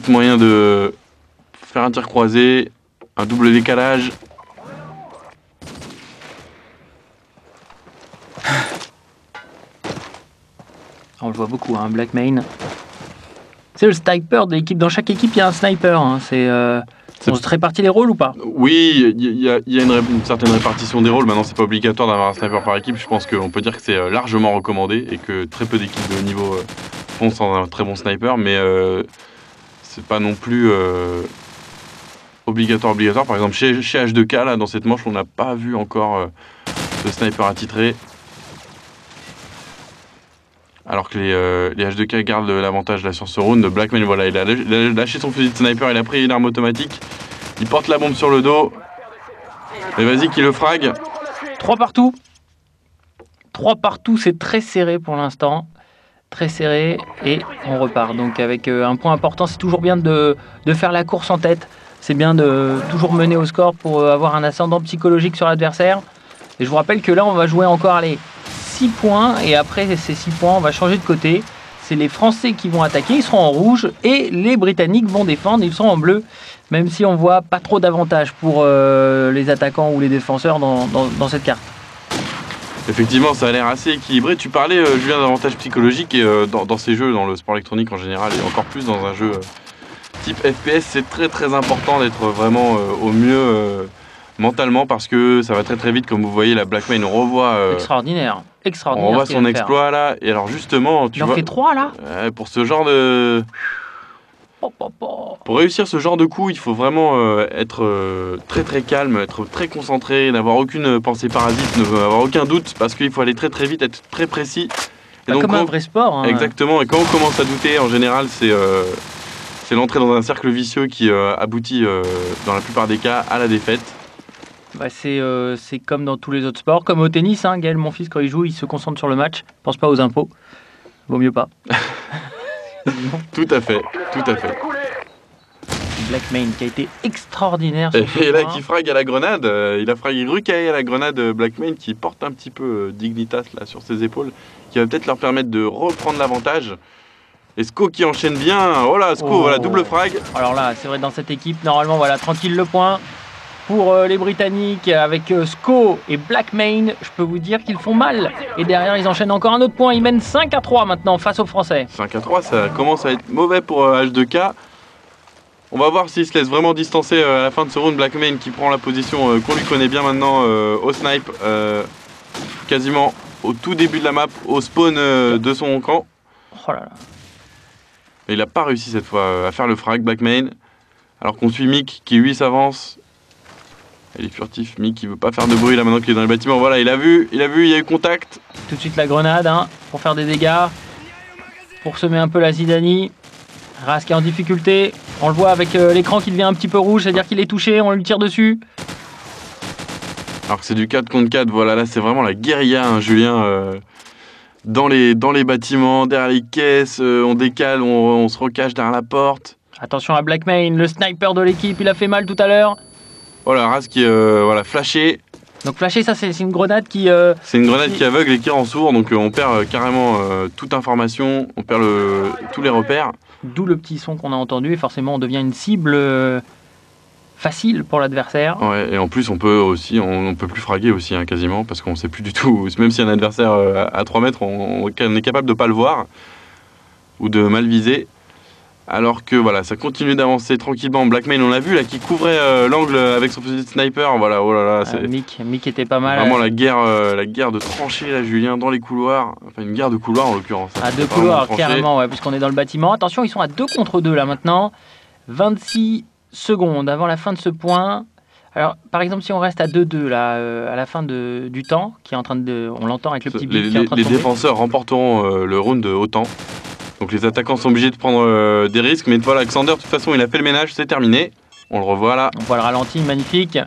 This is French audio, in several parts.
Moyen de faire un tir croisé, un double décalage. On le voit beaucoup, hein, Blackmane. C'est le sniper de l'équipe. Dans chaque équipe, il y a un sniper. Hein. On se répartit les rôles ou pas? Oui, il y a une certaine répartition des rôles. Maintenant, c'est pas obligatoire d'avoir un sniper par équipe. Je pense qu'on peut dire que c'est largement recommandé et que très peu d'équipes de haut niveau font sans un très bon sniper. Mais c'est pas non plus obligatoire. Par exemple, chez H2K, là, dans cette manche, on n'a pas vu encore de sniper attitré. Alors que les H2K gardent l'avantage là sur ce round. Blackmane, voilà, il a lâché son fusil de sniper, il a pris une arme automatique. Il porte la bombe sur le dos. Et vas-y, qui le frag. 3 partout. 3 partout, c'est très serré pour l'instant. Très serré. Et on repart. Donc avec un point important, c'est toujours bien de faire la course en tête. C'est bien de toujours mener au score pour avoir un ascendant psychologique sur l'adversaire. Et je vous rappelle que là, on va jouer encore 6 points. Et après ces 6 points, on va changer de côté. C'est les Français qui vont attaquer, ils seront en rouge. Et les Britanniques vont défendre, ils seront en bleu. Même si on voit pas trop d'avantages pour les attaquants ou les défenseurs dans cette carte. Effectivement, ça a l'air assez équilibré. Tu parlais, Julien, d'avantages psychologiques. Et dans ces jeux, dans le sport électronique en général, et encore plus dans un jeu type FPS, c'est très très important d'être vraiment au mieux mentalement, parce que ça va très très vite. Comme vous voyez, la Blackmane, on revoit... Extraordinaire. On revoit son exploit là. Et alors justement, il en fait 3 là. Pour ce genre de... Pour réussir ce genre de coup, il faut vraiment être très très calme, être très concentré, n'avoir aucune pensée parasite, n'avoir aucun doute, parce qu'il faut aller très très vite, être très précis. Et donc, comme un vrai sport. Hein. Exactement, et quand on commence à douter, en général, c'est l'entrée dans un cercle vicieux qui aboutit, dans la plupart des cas, à la défaite. Bah c'est comme dans tous les autres sports, comme au tennis. Hein, Gaël, mon fils, quand il joue, il se concentre sur le match, pense pas aux impôts. Vaut mieux pas. Tout à fait. Blackmane qui a été extraordinaire. Et là, qui frag à la grenade. Il a fragué Rukai à la grenade. Blackmane qui porte un petit peu Dignitas là sur ses épaules, qui va peut-être leur permettre de reprendre l'avantage. Et Sko qui enchaîne bien. Oh là, Sko, voilà, double frag. Alors là, c'est vrai, dans cette équipe, normalement, voilà, tranquille le point. Pour les Britanniques, avec Sko et Blackmane, je peux vous dire qu'ils font mal. Et derrière, ils enchaînent encore un autre point. Ils mènent 5-3 maintenant face aux Français. 5-3, ça commence à être mauvais pour H2K. On va voir s'il se laisse vraiment distancer à la fin de ce round. Blackmane qui prend la position qu'on lui connaît bien maintenant au snipe. Quasiment au tout début de la map, au spawn de son camp. Oh là là. Et il n'a pas réussi cette fois à faire le frag, Blackmane. Alors qu'on suit Mick qui lui s'avance. Il est furtif, Mick qui veut pas faire de bruit là maintenant qu'il est dans le bâtiment. Voilà, il a vu, il y a eu contact. Tout de suite la grenade hein, pour faire des dégâts. Pour semer un peu la zidanie. Ras qui est en difficulté. On le voit avec l'écran qui devient un petit peu rouge, c'est-à-dire qu'il est touché, on lui tire dessus. Alors que c'est du 4 contre 4, voilà, là c'est vraiment la guérilla, hein, Julien. Dans les bâtiments, derrière les caisses, on décale, on se recache derrière la porte. Attention à Blackmane, le sniper de l'équipe, il a fait mal tout à l'heure. Voilà, Ras qui est flashé. Donc flashé, ça c'est une grenade qui... c'est une grenade qui aveugle et qui rend sourd, donc on perd carrément toute information, on perd tous les repères. D'où le petit son qu'on a entendu et forcément on devient une cible facile pour l'adversaire. Ouais, et en plus on peut plus fraguer aussi hein, quasiment, parce qu'on sait plus du tout, même si un adversaire à 3 mètres, on est capable de pas le voir ou de mal viser. Alors que voilà, ça continue d'avancer tranquillement. Blackmane, on l'a vu là, qui couvrait l'angle avec son fusil de sniper. Voilà, oh là là, c'est Mick était pas mal. Vraiment la guerre de tranchées là, Julien, dans les couloirs. Enfin, une guerre de couloirs en l'occurrence. À 2 couloirs, carrément, ouais, puisqu'on est dans le bâtiment. Attention, ils sont à 2 contre 2 là maintenant. 26 secondes avant la fin de ce point. Alors, par exemple, si on reste à 2-2 là, à la fin du temps, qui est en train de, on l'entend avec le petit bip qui est en train de tomber. Les défenseurs remporteront le round au temps. Donc les attaquants sont obligés de prendre des risques. Mais voilà, Xander, de toute façon, il a fait le ménage, c'est terminé. On le revoit là. On voit le ralenti, magnifique.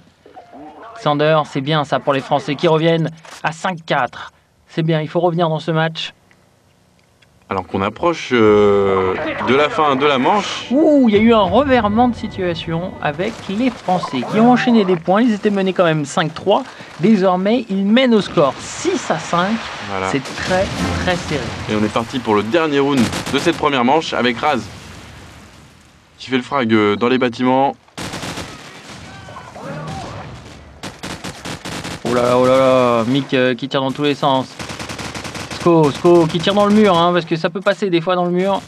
Xander, c'est bien ça pour les Français qui reviennent à 5-4. C'est bien, il faut revenir dans ce match. Alors qu'on approche de la fin de la manche. Ouh, il y a eu un revirement de situation avec les Français qui ont enchaîné des points. Ils étaient menés quand même 5-3. Désormais, ils mènent au score 6-5. Voilà. C'est très, très serré. Et on est parti pour le dernier round de cette première manche avec Raz qui fait le frag dans les bâtiments. Oh là là, Mick qui tire dans tous les sens. Sko qui tire dans le mur, hein, parce que ça peut passer des fois dans le mur.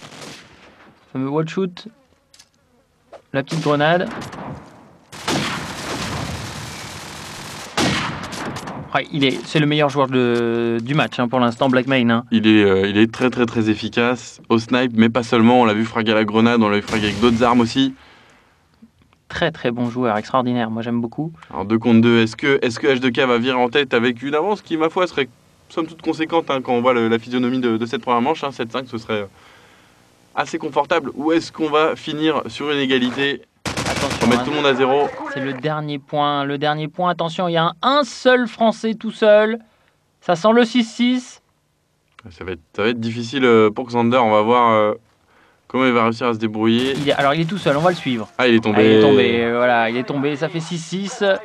Le fameux wall shoot. La petite grenade. Ouais, c'est le meilleur joueur du match hein, pour l'instant, Blackmane. Hein. Il est très très très efficace au snipe, mais pas seulement. On l'a vu fraguer à la grenade, on l'a vu fraguer avec d'autres armes aussi. Très très bon joueur, extraordinaire. Moi j'aime beaucoup. Alors 2 contre 2, est-ce que H2K va virer en tête avec une avance qui, ma foi, serait somme toute conséquente hein, quand on voit la physionomie de cette première manche, hein, 7-5, ce serait assez confortable. Ou est-ce qu'on va finir sur une égalité? Attention, on va mettre tout le monde à 0. C'est le dernier point. Le dernier point, attention, il y a un seul Français tout seul. Ça sent le 6-6. Ça va être difficile pour Xander, on va voir comment il va réussir à se débrouiller. Alors il est tout seul, on va le suivre. Ah, il est tombé. Ah, il est tombé, voilà, il est tombé, ça fait 6-6.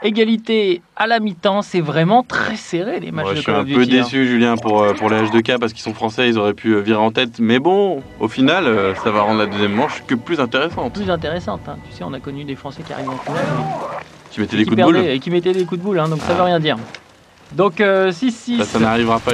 Égalité à la mi-temps, c'est vraiment très serré les matchs de Call of Duty. Je suis un peu déçu, Julien, pour les H2K parce qu'ils sont français, ils auraient pu virer en tête. Mais bon, au final, ça va rendre la deuxième manche que plus intéressante. Plus intéressante, hein. Tu sais, on a connu des Français qui arrivent en finale qui mettaient des coups de boule. Et qui mettaient des coups de boule, hein, donc ça veut rien dire. Donc 6-6. Ça n'arrivera pas,